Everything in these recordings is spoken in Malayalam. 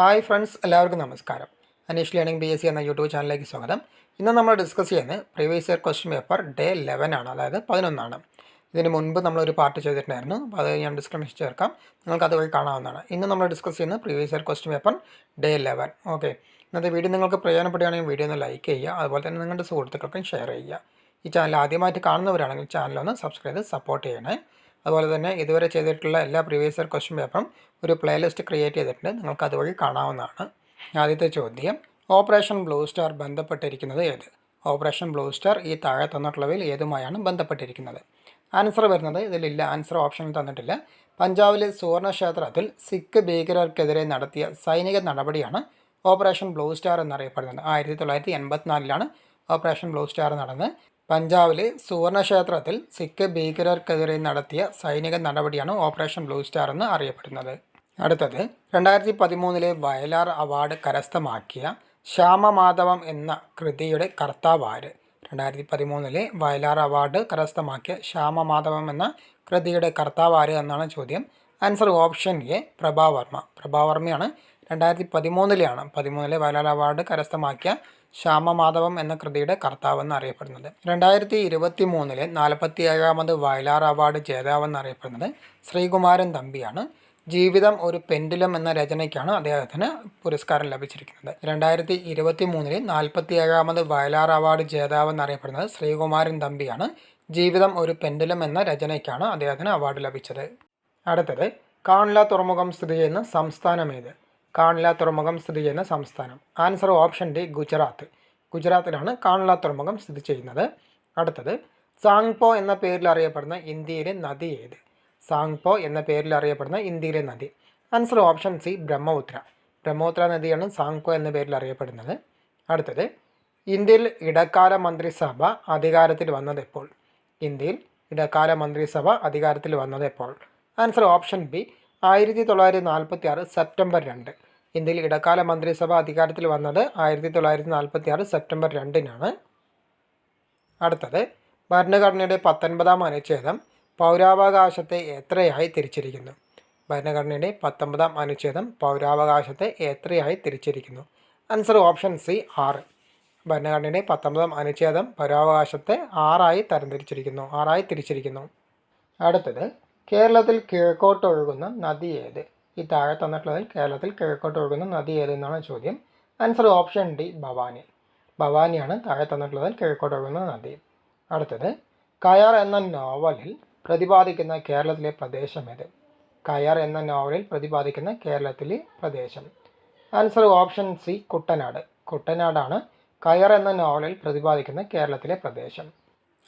ഹായ് ഫ്രണ്ട്സ്, എല്ലാവർക്കും നമസ്കാരം. അനീഷ് ലേണിംഗ് BSc എന്ന യൂട്യൂബ് ചാനലിലേക്ക് സ്വാഗതം. ഇന്ന് നമ്മൾ ഡിസ്കസ് ചെയ്യുന്നത് previous year question paper day 11 ആണ്, അതായത് 11. ഇതിന് മുൻപ് നമ്മളൊരു പാർട്ട് ചെയ്തിട്ടുണ്ടായിരുന്നു, അപ്പോൾ അത് ഞാൻ ഡിസ്ക്രിപ്ഷനിൽ ചേർക്കാം, നിങ്ങൾക്ക് അതുവഴി കാണാവുന്നതാണ്. ഇന്ന് നമ്മൾ ഡിസ്കസ് ചെയ്യുന്നത് previous year question paper day 11. Okay, ഇന്നത്തെ വീഡിയോ നിങ്ങൾക്ക് പ്രയോജനപ്പെടുകയാണെങ്കിൽ വീഡിയോ ഒന്ന് ലൈക്ക് ചെയ്യുക, അതുപോലെ തന്നെ നിങ്ങളുടെ സുഹൃത്തുക്കൾക്കും ഷെയർ ചെയ്യുക. ഈ ചാനൽ ആദ്യമായിട്ട് കാണുന്നവരാണെങ്കിൽ ചാനലൊന്ന് സബ്സ്ക്രൈബ് ചെയ്ത് സപ്പോർട്ട് ചെയ്യണേ. അതുപോലെ തന്നെ ഇതുവരെ ചെയ്തിട്ടുള്ള എല്ലാ പ്രീവിയസ് ഇയർ ക്വസ്റ്റ്യൻ പേപ്പറും ഒരു പ്ലേലിസ്റ്റ് ക്രിയേറ്റ് ചെയ്തിട്ടുണ്ട്, നിങ്ങൾക്ക് അതുവഴി കാണാവുന്നതാണ്. ആദ്യത്തെ ചോദ്യം, ഓപ്പറേഷൻ ബ്ലൂ സ്റ്റാർ ബന്ധപ്പെട്ടിരിക്കുന്നത് ഏത്? ഓപ്പറേഷൻ ബ്ലൂ സ്റ്റാർ ഈ താഴെ തന്നിട്ടുള്ളവയിൽ ഏതുമായാണ് ബന്ധപ്പെട്ടിരിക്കുന്നത്? ആൻസർ വരുന്നത് ഇതിലില്ല, ആൻസർ ഓപ്ഷനിൽ തന്നിട്ടില്ല. പഞ്ചാബിലെ സുവർണ ക്ഷേത്രത്തിൽ സിഖ് ഭീകരർക്കെതിരെ നടത്തിയ സൈനിക നടപടിയാണ് ഓപ്പറേഷൻ ബ്ലൂ സ്റ്റാർ എന്നറിയപ്പെടുന്നത്. 1984 ഓപ്പറേഷൻ ബ്ലൂ സ്റ്റാർ നടന്നത്. പഞ്ചാബിലെ സുവർണ ക്ഷേത്രത്തിൽ സിഖ് ഭീകരർക്കെതിരെ നടത്തിയ സൈനിക നടപടിയാണ് ഓപ്പറേഷൻ ബ്ലൂ സ്റ്റാർ എന്ന് അറിയപ്പെടുന്നത്. അടുത്തത്, 2013 വയലാർ അവാർഡ് കരസ്ഥമാക്കിയ ശ്യാമമാധവം എന്ന കൃതിയുടെ കർത്താവ് ആര്? 2013 വയലാർ അവാർഡ് കരസ്ഥമാക്കിയ ശ്യാമമാധവം എന്ന കൃതിയുടെ കർത്താവ് ആര് എന്നാണ് ചോദ്യം. Answer option A, Prabha Varma. പ്രഭാവർമ്മയാണ് 2013 വയലാർ അവാർഡ് കരസ്ഥമാക്കിയ ശ്യാമമാധവം എന്ന കൃതിയുടെ കർത്താവ് എന്നറിയപ്പെടുന്നത്. 2023 47ാമത് വയലാർ അവാർഡ് ജേതാവെന്നറിയപ്പെടുന്നത് ശ്രീകുമാരൻ തമ്പിയാണ്. ജീവിതം ഒരു പെൻഡുലം എന്ന രചനയ്ക്കാണ് അദ്ദേഹത്തിന് പുരസ്കാരം ലഭിച്ചിരിക്കുന്നത്. 2023 47ാമത് വയലാർ അവാർഡ് ജേതാവെന്നറിയപ്പെടുന്നത് ശ്രീകുമാരൻ തമ്പിയാണ്. ജീവിതം ഒരു പെൻഡുലം എന്ന രചനയ്ക്കാണ് അദ്ദേഹത്തിന് അവാർഡ് ലഭിച്ചത്. അടുത്തത്, കാൺല തുറമുഖം സ്ഥിതി ചെയ്യുന്ന സംസ്ഥാനം ഏത്? കാൺല തുറമുഖം സ്ഥിതി ചെയ്യുന്ന സംസ്ഥാനം. Answer option D, Gujarat. ഗുജറാത്തിലാണ് കാൺല തുറമുഖം സ്ഥിതി ചെയ്യുന്നത്. അടുത്തത്, സാങ്പോ എന്ന പേരിൽ അറിയപ്പെടുന്ന ഇന്ത്യയിലെ നദി ഏത്? സാങ്പോ എന്ന പേരിൽ അറിയപ്പെടുന്ന ഇന്ത്യയിലെ നദി. Answer option C, Brahmaputra. Brahmaputra നദിയാണ് സാങ്പോ എന്ന പേരിൽ അറിയപ്പെടുന്നത്. അടുത്തത്, ഇന്ത്യയിൽ ഇടക്കാല മന്ത്രിസഭ അധികാരത്തിൽ വന്നത് എപ്പോൾ? ഇന്ത്യയിൽ ഇടക്കാല മന്ത്രിസഭ അധികാരത്തിൽ വന്നത് എപ്പോൾ? Answer option B, 1946 September 2. ഇന്ത്യയിൽ ഇടക്കാല മന്ത്രിസഭ അധികാരത്തിൽ വന്നത് 1946 സെപ്റ്റംബർ 2-നാണ്. അടുത്തത്, ഭരണഘടനയുടെ 19ാം അനുച്ഛേദം പൗരാവകാശത്തെ എത്രയായി തിരിച്ചിരിക്കുന്നു? ഭരണഘടനയുടെ 19ാം അനുച്ഛേദം പൗരാവകാശത്തെ എത്രയായി തിരിച്ചിരിക്കുന്നു? Answer option C, 6. ഭരണഘടനയുടെ 19ാം അനുച്ഛേദം പൗരാവകാശത്തെ 6ആയി തിരിച്ചിരിക്കുന്നു. അടുത്തത്, കേരളത്തിൽ കിഴക്കോട്ട് ഒഴുകുന്ന നദി ഏത്? ഈ താഴെ തന്നിട്ടുള്ളതിൽ കേരളത്തിൽ കിഴക്കോട്ട് ഒഴുകുന്ന നദി ഏതെന്നാണ് ചോദ്യം. Answer option D, Bhavani. ഭവാനിയാണ് താഴെ തന്നിട്ടുള്ളതിൽ കിഴക്കോട്ട് ഒഴുകുന്ന നദി. അടുത്തത്, കയർ എന്ന നോവലിൽ പ്രതിപാദിക്കുന്ന കേരളത്തിലെ പ്രദേശം ഏത്? കയർ എന്ന നോവലിൽ പ്രതിപാദിക്കുന്ന കേരളത്തിലെ പ്രദേശം. Answer option C, Kuttanad. കുട്ടനാടാണ് കയർ എന്ന നോവലിൽ പ്രതിപാദിക്കുന്ന കേരളത്തിലെ പ്രദേശം.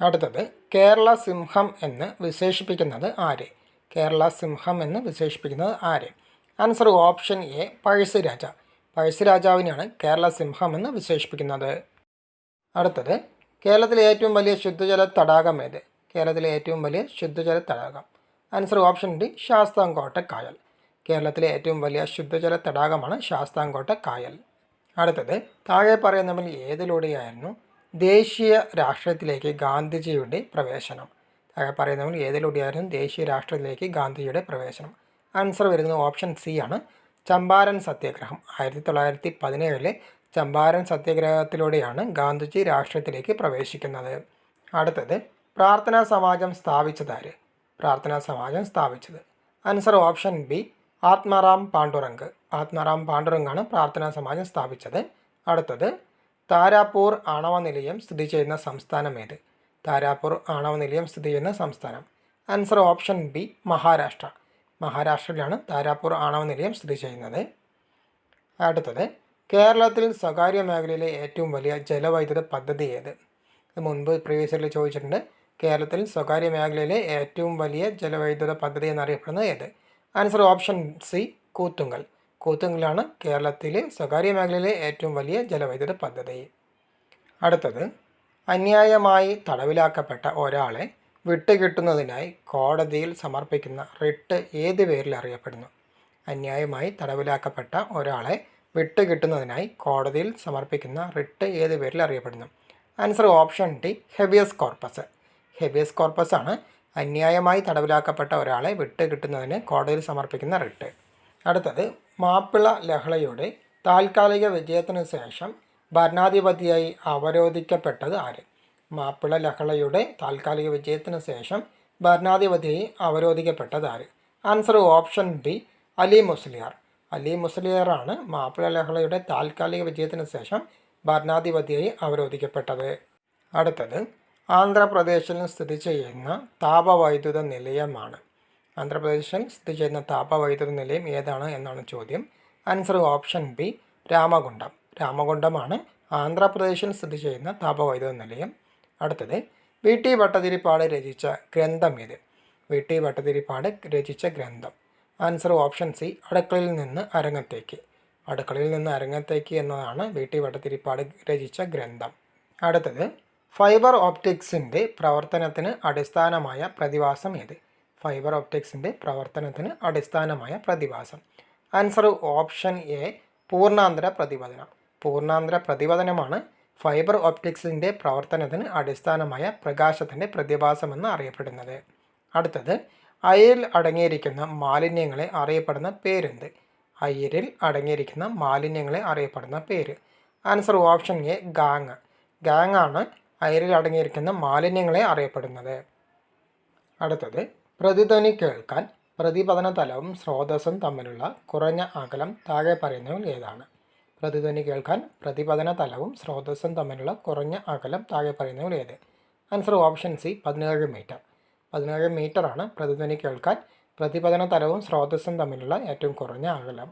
അടുത്തത്, കേരള സിംഹം എന്ന് വിശേഷിപ്പിക്കുന്നത് ആര്? കേരള സിംഹം എന്ന് വിശേഷിപ്പിക്കുന്നത് ആര്? Answer option A, Pazhassi Raja. പഴശ്ശിരാജാവിനെയാണ് കേരള സിംഹം എന്ന് വിശേഷിപ്പിക്കുന്നത്. അടുത്തത്, കേരളത്തിലെ ഏറ്റവും വലിയ ശുദ്ധജല തടാകം ഏത്? കേരളത്തിലെ ഏറ്റവും വലിയ ശുദ്ധജല തടാകം. ആൻസർ ഓപ്ഷൻ ഡി, ശാസ്താംകോട്ട കായൽ. കേരളത്തിലെ ഏറ്റവും വലിയ ശുദ്ധജല തടാകമാണ് ശാസ്താംകോട്ട കായൽ. അടുത്തത്, താഴെ പറയുന്നവരിൽ ഏതിലൂടെയായിരുന്നു ദേശീയ രാഷ്ട്രീയത്തിലേക്ക് ഗാന്ധിജിയുടെ പ്രവേശനം? താഴെ പറയുന്നവരിൽ ഏതിലൂടെയായിരുന്നു ദേശീയ രാഷ്ട്രീയത്തിലേക്ക് ഗാന്ധിജിയുടെ പ്രവേശനം? ആൻസർ വരുന്നത് ഓപ്ഷൻ സി ആണ്, ചമ്പാരൻ സത്യാഗ്രഹം. 1917 ചമ്പാരൻ സത്യാഗ്രഹത്തിലൂടെയാണ് ഗാന്ധിജി രാഷ്ട്രീയത്തിലേക്ക് പ്രവേശിക്കുന്നത്. അടുത്തത്, പ്രാർത്ഥനാ സമാജം സ്ഥാപിച്ചതാര്? പ്രാർത്ഥനാ സമാജം സ്ഥാപിച്ചത്. Answer option B, Atmaram Pandurang. Atmaram പാണ്ഡുറങ്കാണ് പ്രാർത്ഥനാ സമാജം സ്ഥാപിച്ചത്. അടുത്തത്, താരാപൂർ ആണവ നിലയം സ്ഥിതി ചെയ്യുന്ന സംസ്ഥാനം ഏത്? താരാപൂർ ആണവ നിലയം സ്ഥിതി ചെയ്യുന്ന സംസ്ഥാനം. Answer option B, Maharashtra. മഹാരാഷ്ട്രയിലാണ് താരാപൂർ ആണവ നിലയം സ്ഥിതി ചെയ്യുന്നത്. അടുത്തത്, കേരളത്തിൽ സ്വകാര്യ മേഖലയിലെ ഏറ്റവും വലിയ ജലവൈദ്യുത പദ്ധതി ഏത്? ഇത് മുൻപ് പ്രീവിയസ് ഇയറിൽ ചോദിച്ചിട്ടുണ്ട്. കേരളത്തിൽ സ്വകാര്യ മേഖലയിലെ ഏറ്റവും വലിയ ജലവൈദ്യുത പദ്ധതി എന്നറിയപ്പെടുന്നത് ഏത്? Answer option C, Koothungal. കൂത്തുങ്കലാണ് കേരളത്തിലെ സ്വകാര്യ മേഖലയിലെ ഏറ്റവും വലിയ ജലവൈദ്യുത പദ്ധതി. അടുത്തത്, അന്യായമായി തടവിലാക്കപ്പെട്ട ഒരാളെ വിട്ടുകിട്ടുന്നതിനായി കോടതിയിൽ സമർപ്പിക്കുന്ന റിട്ട് ഏത് പേരിൽ അറിയപ്പെടുന്നു? അന്യായമായി തടവിലാക്കപ്പെട്ട ഒരാളെ വിട്ടുകിട്ടുന്നതിനായി കോടതിയിൽ സമർപ്പിക്കുന്ന റിട്ട് ഏത് പേരിൽ അറിയപ്പെടുന്നു? Answer option D, habeas corpus. Habeas corpus ആണ് അന്യായമായി തടവിലാക്കപ്പെട്ട ഒരാളെ വിട്ടുകിട്ടുന്നതിന് കോടതിയിൽ സമർപ്പിക്കുന്ന റിട്ട്. അടുത്തത്, മാപ്പിള ലഹളയുടെ താൽക്കാലിക വിജയത്തിനു ശേഷം ഭരണാധിപതിയായി അവരോധിക്കപ്പെട്ടത് ആര്? മാപ്പിള ലഹളയുടെ താൽക്കാലിക വിജയത്തിനു ശേഷം ഭരണാധിപതിയായി അവരോധിക്കപ്പെട്ടത് ആര്? Answer option B, Ali Musliyar. Ali മുസ്ലിയാറാണ് മാപ്പിള ലഹളയുടെ താൽക്കാലിക വിജയത്തിനു ശേഷം ഭരണാധിപതിയായി അവരോധിക്കപ്പെട്ടത്. അടുത്തത് ആന്ധ്രാപ്രദേശിൽ സ്ഥിതി ചെയ്യുന്ന താപവൈദ്യുത നിലയമാണ്. ആന്ധ്രാപ്രദേശിൽ സ്ഥിതി ചെയ്യുന്ന താപവൈദ്യുത നിലയം ഏതാണ് എന്നാണ് ചോദ്യം. Answer option B, Ramagundam. രാമഗുണ്ടമാണ് ആന്ധ്രാപ്രദേശിൽ സ്ഥിതി ചെയ്യുന്ന താപവൈദ്യുത നിലയം. അടുത്തത് വി ടി ഭട്ടതിരിപ്പാട് രചിച്ച ഗ്രന്ഥം ഏത്? വി ടി ഭട്ടതിരിപ്പാട് രചിച്ച ഗ്രന്ഥം. ആൻസർ ഓപ്ഷൻ സി, അടുക്കളയിൽ നിന്ന് അരങ്ങത്തേക്ക്. അടുക്കളയിൽ നിന്ന് അരങ്ങത്തേക്ക് എന്നതാണ് വി ടി ഭട്ടതിരിപ്പാട് രചിച്ച ഗ്രന്ഥം. അടുത്തത് ഫൈബർ ഓപ്റ്റിക്സിൻ്റെ പ്രവർത്തനത്തിന് അടിസ്ഥാനമായ പ്രതിഭാസം ഏത്? ഫൈബർ ഓപ്റ്റിക്സിൻ്റെ പ്രവർത്തനത്തിന് അടിസ്ഥാനമായ പ്രതിഭാസം. ആൻസർ ഓപ്ഷൻ എ, പൂർണ്ണാന്തര പ്രതിപതനം. പൂർണ്ണാന്തര പ്രതിപതനമാണ് ഫൈബർ ഓപ്റ്റിക്സിൻ്റെ പ്രവർത്തനത്തിന് അടിസ്ഥാനമായ പ്രകാശത്തിൻ്റെ പ്രതിഭാസമെന്ന് അറിയപ്പെടുന്നത്. അടുത്തത് അയിരിൽ അടങ്ങിയിരിക്കുന്ന മാലിന്യങ്ങളെ അറിയപ്പെടുന്ന പേരെന്ത്? അയിരിൽ അടങ്ങിയിരിക്കുന്ന മാലിന്യങ്ങളെ അറിയപ്പെടുന്ന പേര്. Answer option A, gang. Gang ആണ് അയിരിൽ അടങ്ങിയിരിക്കുന്ന മാലിന്യങ്ങളെ അറിയപ്പെടുന്നത്. അടുത്തത് പ്രതിധ്വനി കേൾക്കാൻ പ്രതിപതന തലവും സ്രോതസ്സും തമ്മിലുള്ള കുറഞ്ഞ അകലം താഴെ പറയുന്നവയിൽ ഏതാണ്? പ്രതിധ്വനി കേൾക്കാൻ പ്രതിപതന തലവും സ്രോതസ്സും തമ്മിലുള്ള കുറഞ്ഞ അകലം താഴെ പറയുന്നവയിൽ ഏത്? Answer option C, 17 metre. 17 മീറ്ററാണ് പ്രതിധ്വനി കേൾക്കാൻ പ്രതിപതന തലവും സ്രോതസ്സും തമ്മിലുള്ള ഏറ്റവും കുറഞ്ഞ അകലം.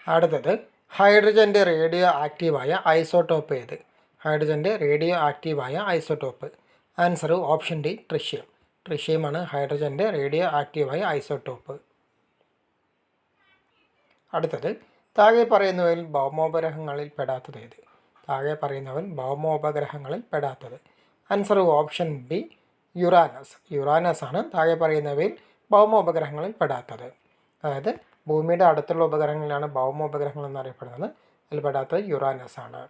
അടുത്തത് ഹൈഡ്രജൻ്റെ റേഡിയോ ആക്റ്റീവായ ഐസോട്ടോപ്പ് ഏത്? ഹൈഡ്രജൻ്റെ റേഡിയോ ആക്റ്റീവായ ഐസോട്ടോപ്പ്. Answer option D, tritium. ട്രിഷ്യമാണ് ഹൈഡ്രജൻ്റെ റേഡിയോ ആക്റ്റീവായ ഐസോട്ടോപ്പ്. അടുത്തത് താഴെ പറയുന്നവയിൽ ഭൗമോപഗ്രഹങ്ങളിൽ പെടാത്തത് ഏത്? താഴെ പറയുന്നവയിൽ ഭൗമോപഗ്രഹങ്ങളിൽ പെടാത്തത്. Answer option B, Uranus. Uranus ആണ് താഴെ പറയുന്നവയിൽ ഭൗമോപഗ്രഹങ്ങളിൽ പെടാത്തത്. അതായത് ഭൂമിയുടെ അടുത്തുള്ള ഉപഗ്രഹങ്ങളാണ് ഭൗമോപഗ്രഹങ്ങൾ എന്നറിയപ്പെടുന്നത്. അതിൽ പെടാത്തത് യുറാനസ് ആണ്.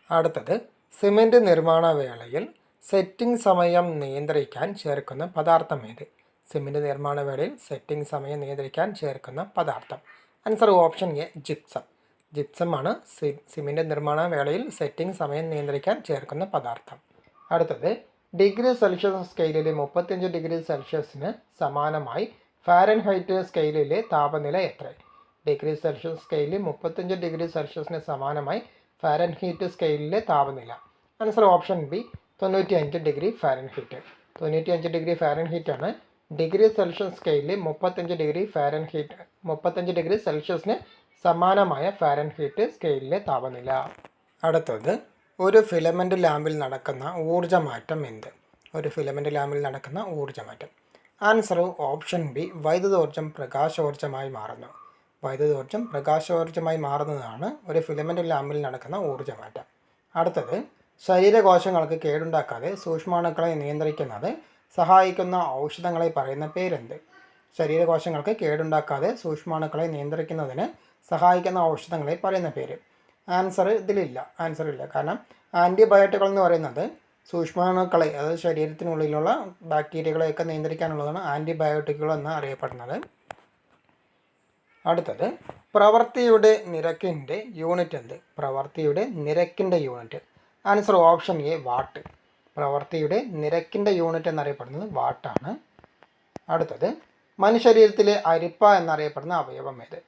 അടുത്തത് സിമൻറ്റ് നിർമ്മാണ വേളയിൽ സെറ്റിംഗ് സമയം നിയന്ത്രിക്കാൻ ചേർക്കുന്ന പദാർത്ഥം ഏത്? സിമൻറ്റ് നിർമ്മാണ വേളയിൽ സെറ്റിംഗ് സമയം നിയന്ത്രിക്കാൻ ചേർക്കുന്ന പദാർത്ഥം. Answer option A, gypsum. ജിപ്സമാണ് സിമൻറ്റ് നിർമ്മാണ വേളയിൽ സെറ്റിംഗ് സമയം നിയന്ത്രിക്കാൻ ചേർക്കുന്ന പദാർത്ഥം. അടുത്തത് ഡിഗ്രി സെൽഷ്യസ് സ്കെയിലിലെ 35 ഡിഗ്രി സെൽഷ്യസിന് സമാനമായി ഫാരൻഹൈറ്റ് സ്കെയിലിലെ താപനില എത്ര? ഡിഗ്രി സെൽഷ്യസ് സ്കെയിലിൽ 35 ഡിഗ്രി സെൽഷ്യസിന് സമാനമായി ഫാരൻഹീറ്റ് സ്കെയിലിലെ താപനില. Answer option B, 95 degree Fahrenheit. 95 degree Fahrenheit ആണ് ഡിഗ്രി സെൽഷ്യസ് സ്കെയിലിൽ 35 ഡിഗ്രി സെൽഷ്യസിന് സമാനമായ ഫാരൻഹീറ്റ് സ്കെയിലിലെ താപനില. അടുത്തത് ഒരു ഫിലമെൻ്റ് ലാമ്പിൽ നടക്കുന്ന ഊർജ്ജമാറ്റം എന്ത്? ഒരു ഫിലമെൻ്റ് ലാമ്പിൽ നടക്കുന്ന ഊർജ്ജമാറ്റം. ആൻസർ ഓപ്ഷൻ ബി, വൈദ്യുതോർജ്ജം പ്രകാശോർജ്ജമായി മാറുന്നു. വൈദ്യുതോർജ്ജം പ്രകാശോർജ്ജമായി മാറുന്നതാണ് ഒരു ഫിലമെൻ്റ് ലാമ്പിൽ നടക്കുന്ന ഊർജ്ജമാറ്റം. അടുത്തത് ശരീരകോശങ്ങൾക്ക് കേടുണ്ടാക്കാതെ സൂക്ഷ്മാണുക്കളെ നിയന്ത്രിക്കുന്നത് സഹായിക്കുന്ന ഔഷധങ്ങളെ പറയുന്ന പേരെന്ത്? ശരീരകോശങ്ങൾക്ക് കേടുണ്ടാക്കാതെ സൂക്ഷ്മാണുക്കളെ നിയന്ത്രിക്കുന്നതിന് സഹായിക്കുന്ന ഔഷധങ്ങളെ പറയുന്ന പേര്. ആൻസർ ഇല്ല. കാരണം ആൻറ്റിബയോട്ടിക്കുകൾ എന്ന് പറയുന്നത് സൂക്ഷ്മാണുക്കളെ, അതായത് ശരീരത്തിനുള്ളിലുള്ള ബാക്ടീരിയകളെയൊക്കെ നിയന്ത്രിക്കാനുള്ളതാണ് ആൻറ്റിബയോട്ടിക്കുകൾ എന്ന് അറിയപ്പെടുന്നത്. അടുത്തത് പ്രവൃത്തിയുടെ നിരക്കിൻ്റെ യൂണിറ്റ് എന്ത്? പ്രവൃത്തിയുടെ നിരക്കിൻ്റെ unit. Answer option A, watt. പ്രവൃത്തിയുടെ നിരക്കിൻ്റെ യൂണിറ്റ് എന്നറിയപ്പെടുന്നത് വാട്ടാണ്. അടുത്തത് മനുഷ്യശരീരത്തിലെ അരിപ്പ എന്നറിയപ്പെടുന്ന അവയവം ഏത്?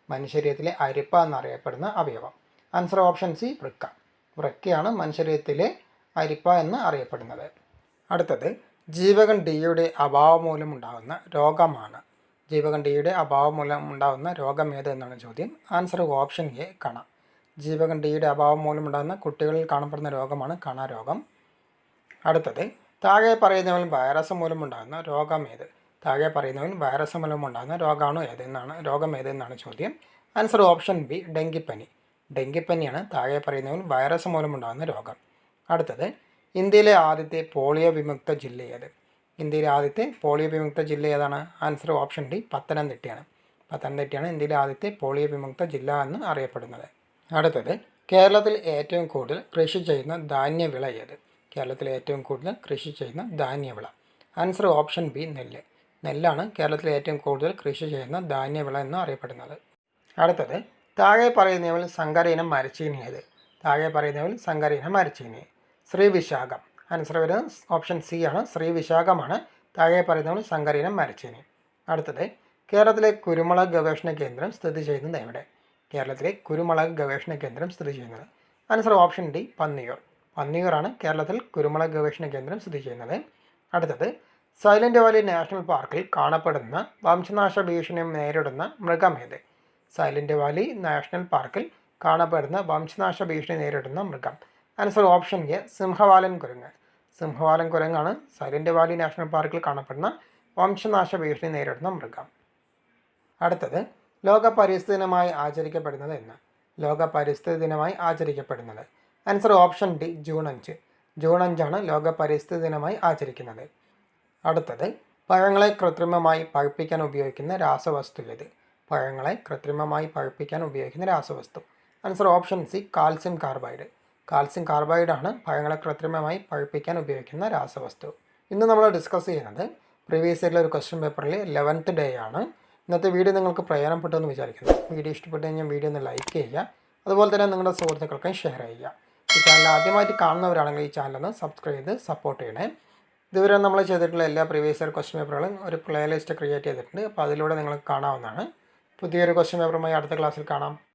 മനുഷ്യശരീരത്തിലെ അരിപ്പ എന്നറിയപ്പെടുന്ന അവയവം. ആൻസർ ഓപ്ഷൻ സി, വൃക്ക. വൃക്കയാണ് മനുഷ്യശരീരത്തിലെ അരിപ്പ എന്ന് അറിയപ്പെടുന്നത്. അടുത്തത് ജീവകൻ ഡിയുടെ അഭാവം മൂലമുണ്ടാകുന്ന രോഗമാണ്. ജീവകൻ ഡിയുടെ അഭാവം മൂലമുണ്ടാകുന്ന രോഗം ഏത് എന്നാണ് ചോദ്യം. ആൻസർ ഓപ്ഷൻ എ, കണ. ജീവകൻ ഡിയുടെ അഭാവം മൂലമുണ്ടാകുന്ന കുട്ടികളിൽ കാണപ്പെടുന്ന രോഗമാണ് കണരോഗം. അടുത്തത് താഴെ പറയുന്നവയിൽ വൈറസ് മൂലമുണ്ടാകുന്ന രോഗം ഏത്? താഴെ പറയുന്നവയിൽ വൈറസ് മൂലമുണ്ടാകുന്ന രോഗം ഏതെന്നാണ് ചോദ്യം. ആൻസർ ഓപ്ഷൻ ബി, ഡെങ്കിപ്പനി. ഡെങ്കിപ്പനിയാണ് താഴെ പറയുന്നവയിൽ വൈറസ് മൂലമുണ്ടാകുന്ന രോഗം. അടുത്തത് ഇന്ത്യയിലെ ആദ്യത്തെ പോളിയോ വിമുക്ത ജില്ല ഏത്? ഇന്ത്യയിലെ ആദ്യത്തെ പോളിയോ വിമുക്ത ജില്ല ഏതാണ്? ആൻസർ ഓപ്ഷൻ ഡി, പത്തനംതിട്ടയാണ്. പത്തനംതിട്ടയാണ് ഇന്ത്യയിലെ ആദ്യത്തെ പോളിയോ വിമുക്ത ജില്ല എന്ന് അറിയപ്പെടുന്നത്. അടുത്തത് കേരളത്തിൽ ഏറ്റവും കൂടുതൽ കൃഷി ചെയ്യുന്ന ധാന്യവിള ഏത്? കേരളത്തിൽ ഏറ്റവും കൂടുതൽ കൃഷി ചെയ്യുന്ന ധാന്യവിള. ആൻസർ ഓപ്ഷൻ ബി, നെല്ല്. നെല്ലാണ് കേരളത്തിൽ ഏറ്റവും കൂടുതൽ കൃഷി ചെയ്യുന്ന ധാന്യവിള എന്ന് അറിയപ്പെടുന്നത്. അടുത്തത് താഴെ പറയുന്നവയിൽ സങ്കരയിനം മരച്ചീനി ഏത്? താഴെ പറയുന്നവയിൽ സങ്കരയിനം മരച്ചീനി ശ്രീ വിശാഖം. ആൻസർ വരുന്നത് ഓപ്ഷൻ സി ആണ്, ശ്രീ വിശാഖമാണ് താഴെ പറയുന്നവയിൽ സങ്കരയിനം മരച്ചീനി. അടുത്തത് കേരളത്തിലെ കുരുമുളക് ഗവേഷണ കേന്ദ്രം സ്ഥിതി ചെയ്യുന്നത് എവിടെ? കേരളത്തിലെ കുരുമുളക് ഗവേഷണ കേന്ദ്രം സ്ഥിതി ചെയ്യുന്നത് ആൻസർ ഓപ്ഷൻ ഡി പന്നിയൂർ. പന്നിയൂറാണ് കേരളത്തിൽ കുരുമുളക് ഗവേഷണ കേന്ദ്രം സ്ഥിതി ചെയ്യുന്നത്. അടുത്തത് സൈലന്റ് വാലി നാഷണൽ പാർക്കിൽ കാണപ്പെടുന്ന വംശനാശ ഭീഷണി നേരിടുന്ന മൃഗം ഏത്? സൈലന്റ് വാലി നാഷണൽ പാർക്കിൽ കാണപ്പെടുന്ന വംശനാശ ഭീഷണി നേരിടുന്ന മൃഗം ആൻസർ ഓപ്ഷൻ എ സിംഹവാലൻ കുരങ്ങ്. സിംഹവാലൻ കുരങ്ങാണ് സൈലന്റ് വാലി നാഷണൽ പാർക്കിൽ കാണപ്പെടുന്ന വംശനാശ ഭീഷണി നേരിടുന്ന മൃഗം. അടുത്തത് ലോക പരിസ്ഥിതി ദിനമായി ആചരിക്കപ്പെടുന്നത് എന്ന്? ലോക പരിസ്ഥിതി ദിനമായി ആചരിക്കപ്പെടുന്നത് answer option D June 5. June 5 ലോക പരിസ്ഥിതി ദിനമായി ആചരിക്കുന്നത്. അടുത്തത് പഴങ്ങളെ കൃത്രിമമായി പഴുപ്പിക്കാൻ ഉപയോഗിക്കുന്ന രാസവസ്തു ഏത്? പഴങ്ങളെ കൃത്രിമമായി പഴുപ്പിക്കാൻ ഉപയോഗിക്കുന്ന രാസവസ്തു answer option C calcium carbide. Calcium കാർബൈഡാണ് പഴങ്ങളെ കൃത്രിമമായി പഴുപ്പിക്കാൻ ഉപയോഗിക്കുന്ന രാസവസ്തു. ഇന്ന് നമ്മൾ ഡിസ്കസ് ചെയ്യുന്നത് പ്രീവിയസ് ഇയറിലെ ഒരു ക്വസ്റ്റ്യൻ പേപ്പറിൽ 11th ഡേ ആണ്. ഇന്നത്തെ വീഡിയോ നിങ്ങൾക്ക് പ്രയോജനപ്പെട്ടു എന്ന് വിചാരിക്കുന്നു. വീഡിയോ ഇഷ്ടപ്പെട്ടു കഴിഞ്ഞാൽ വീഡിയോ ഒന്ന് ലൈക്ക് ചെയ്യുക, അതുപോലെ തന്നെ നിങ്ങളുടെ സുഹൃത്തുക്കൾക്കും ഷെയർ ചെയ്യുക. ഈ ചാനൽ ആദ്യമായിട്ട് കാണുന്നവരാണെങ്കിൽ ഈ ചാനൽ ഒന്ന് സബ്സ്ക്രൈബ് ചെയ്ത് സപ്പോർട്ട് ചെയ്യണേ. ഇതുവരെ നമ്മൾ ചെയ്തിട്ടുള്ള എല്ലാ പ്രീവിയസ് ഇയർ ക്വസ്റ്റ്യൻ പേപ്പറുകളും ഒരു പ്ലേ ലിസ്റ്റ് ക്രിയേറ്റ് ചെയ്തിട്ടുണ്ട്. അപ്പോൾ അതിലൂടെ നിങ്ങൾക്ക് കാണാവുന്നതാണ്. പുതിയൊരു ക്വസ്റ്റ്യൻ പേപ്പറുമായി അടുത്ത ക്ലാസ്സിൽ കാണാം.